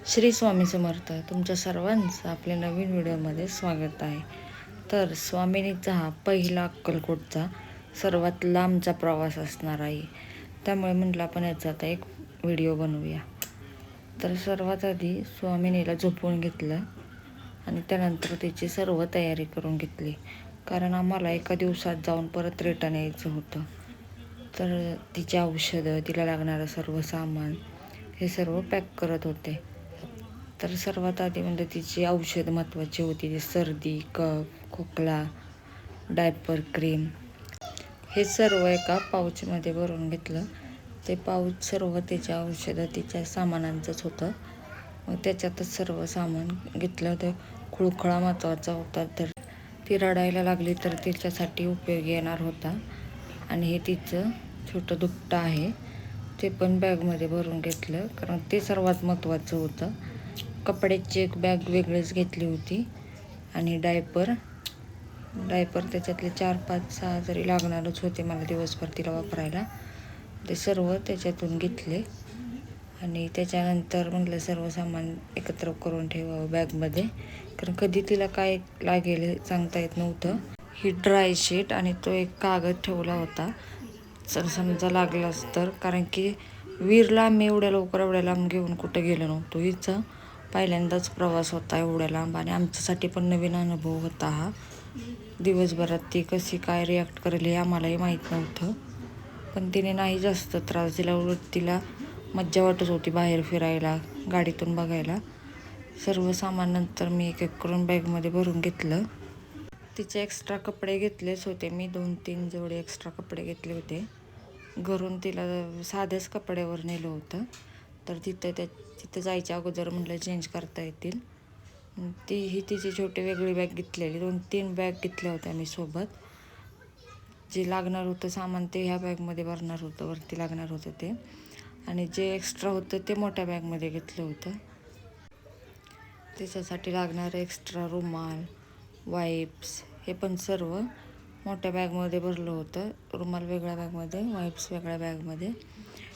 श्री स्वामी समर्थ. तुमच्या सर्वांचं आपल्या नवीन व्हिडिओमध्ये स्वागत आहे. तर स्वामिनीचा हा पहिला अक्कलकोटचा सर्वात लांबचा प्रवास असणार आहे. त्यामुळे म्हटलं आपण याचा आता एक व्हिडिओ बनवूया. तर सर्वात आधी स्वामिनीला झोपवून घेतलं आणि त्यानंतर तिची सर्व तयारी करून घेतली, कारण आम्हाला एका दिवसात जाऊन परत रिटर्न यायचं होतं. तर तिची औषधं, तिला लागणारं सर्व सामान हे सर्व पॅक करत होते. तर सर्वात आधी म्हणजे तिची औषध महत्त्वाची होती. ती सर्दी, कफ, खोकला, डायपर, क्रीम हे सर्व एका पाऊचमध्ये भरून घेतलं. ते पाऊच सर्व तिच्या औषधं, तिच्या सामानांचंच होतं. मग त्याच्यातच सर्व सामान घेतलं. ते खुळखुळा महत्त्वाचा होता, तर ती रडायला लागली तर तिच्यासाठी उपयोगी येणार होता. आणि हे तिचं छोटं दुपटं आहे, ते पण बॅगमध्ये भरून घेतलं, कारण ते सर्वात महत्त्वाचं होतं. कपड्याची एक बॅग वेगळीच घेतली होती आणि डायपर त्याच्यातले 4, 5, 6 जरी लागणारच होते मला दिवसभर तिला वापरायला. ते सर्व त्याच्यातून घेतले आणि त्याच्यानंतर म्हटलं सर्व सामान एकत्र करून ठेवावं बॅगमध्ये, कारण कधी तिला काय लागेल हे सांगता येत नव्हतं. ही ड्राय शीट आणि तो एक कागद ठेवला होता, जर समजा लागलाच तर, कारण की वीरला आम्ही एवढ्या लवकर एवढ्या लांब घेऊन कुठं गेलो नव्हतो. हिचा पहिल्यांदाच प्रवास होता एवढ्या लांब आणि आमच्यासाठी पण नवीन अनुभव होता हा. दिवसभरात ती कशी काय रिॲक्ट करेल हे आम्हालाही माहीत नव्हतं. पण तिने नाही जास्त त्रास दिला, उलट तिला मज्जा वाटत होती बाहेर फिरायला, गाडीतून बघायला. सर्व सामान नंतर मी एक एक करून बॅगमध्ये भरून घेतलं. तिचे एक्स्ट्रा कपडे घेतलेच होते मी, 2-3 जोडे एक्स्ट्रा कपडे घेतले होते. घरून तिला साध्याच कपड्यावर नेलं होतं, तर तिथं जायच्या अगोदर म्हटलं चेंज करता येतील. ही तिची छोटी वेगळी बॅग घेतलेली, 2-3 बॅग घेतल्या होत्या मी सोबत. जे लागणार होतं सामान ते ह्या बॅगमध्ये भरणार होतं, वरती लागणार होतं ते, आणि जे एक्स्ट्रा होतं ते मोठ्या बॅगमध्ये घेतलं होतं. त्याच्यासाठी लागणारं एक्स्ट्रा रुमाल, वाईप्स हे पण सर्व मोठ्या बॅगमध्ये भरलं होतं. रुमाल वेगळ्या बॅगमध्ये, वाईप्स वेगळ्या बॅगमध्ये.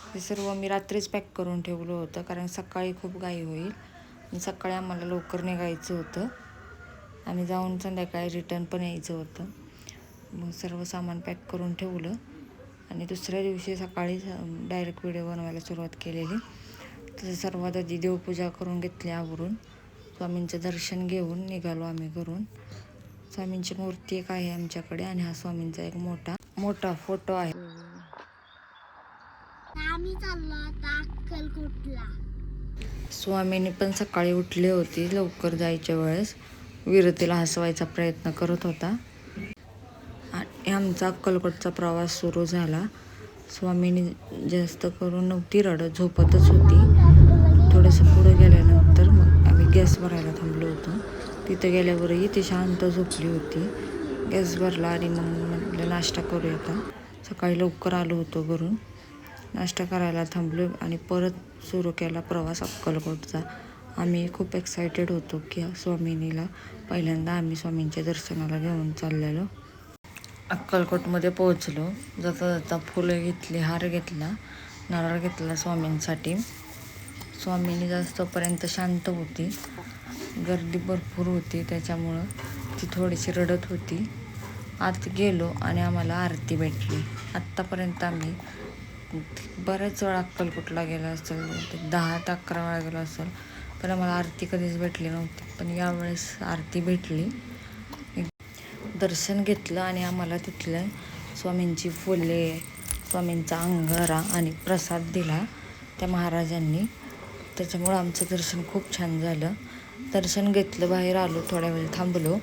हे सर्व मी रात्रीच पॅक करून ठेवलं होतं, कारण सकाळी खूप घाई होईल आणि सकाळी आम्हाला लवकर निघायचं होतं आणि जाऊन संध्याकाळी रिटर्न पण यायचं होतं. मग सर्व सामान पॅक करून ठेवलं आणि दुसऱ्या दिवशी सकाळी डायरेक्ट व्हिडिओ बनवायला सुरुवात केलेली. तसं सर्वात आधी देवपूजा करून घेतली आवरून. स्वामींचं दर्शन घेऊन निघालो आम्ही घरून. स्वामींची मूर्ती एक आहे आमच्याकडे आणि हा स्वामींचा एक मोठा फोटो आहे. स्वामींनी पण सकाळी उठली होती लवकर जायच्या वेळेस. विरतीला हसवायचा प्रयत्न करत होता आणि आमचा अक्कलकोटचा प्रवास सुरू झाला. स्वामींनी जास्त करून नव्हती रडत, झोपतच होती. थोडंसं पुढं गेल्यानंतर मग आम्ही गॅस भरायला थांबलो होतो. तिथं गेल्यावरही ती शांत झोपली होती. गॅस भरला आणि मग म्हटलं नाश्ता करूया आता. सकाळी लवकर आलो होतो घरून, नाश्ता करायला थांबलो आणि परत सुरू केला प्रवास अक्कलकोटचा. आम्ही खूप एक्सायटेड होतो की स्वामिनीला पहिल्यांदा आम्ही स्वामींच्या दर्शनाला घेऊन चाललेलो. अक्कलकोटमध्ये पोहोचलो. जाता जाता फुलं घेतली, हार घेतला, नारळ घेतला स्वामींसाठी. स्वामिनी जास्तपर्यंत शांत होती, गर्दी भरपूर होती त्याच्यामुळं ती थोडीशी रडत होती. आत गेलो आणि आम्हाला आरती भेटली. आत्तापर्यंत आम्ही बऱ्याच वेळा अक्कलकोटला गेलो असेल, 10 ते 11 वेळा गेलो असेल, पण आम्हाला आरती कधीच भेटली नव्हती. पण यावेळेस आरती भेटली. दर्शन घेतलं आणि आम्हाला तिथलं स्वामींची फुले, स्वामींचा अंगारा आणि प्रसाद दिला त्या महाराजांनी. त्याच्यामुळं आमचं दर्शन खूप छान झालं. दर्शन घेतलं, बाहेर आलो, थोड्या वेळ थांबलो,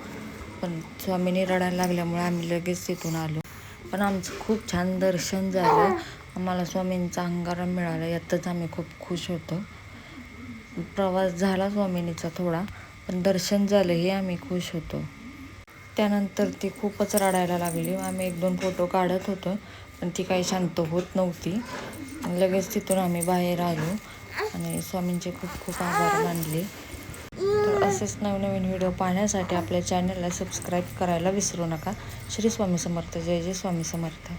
पण स्वामींनी रडायला लागल्यामुळे आम्ही लगेच तिथून आलो. पण आमचं खूप छान दर्शन झालं. आम्हाला स्वामींचा अंगारा मिळाला, यातच आम्ही खूप खुश होतो. प्रवास झाला स्वामिनीचा थोडा, पण दर्शन झालं हे आम्ही खुश होतो. त्यानंतर ती खूपच रडायला लागली. आम्ही 1-2 फोटो काढत होतो, पण ती काही शांत होत नव्हती. लगेच तिथून आम्ही बाहेर आलो आणि स्वामींचे खूप खूप आभार मानले. तर असेच नवनवीन व्हिडिओ पाहण्यासाठी आपल्या चॅनलला सबस्क्राईब करायला विसरू नका. श्री स्वामी समर्थ. जय जय स्वामी समर्थ.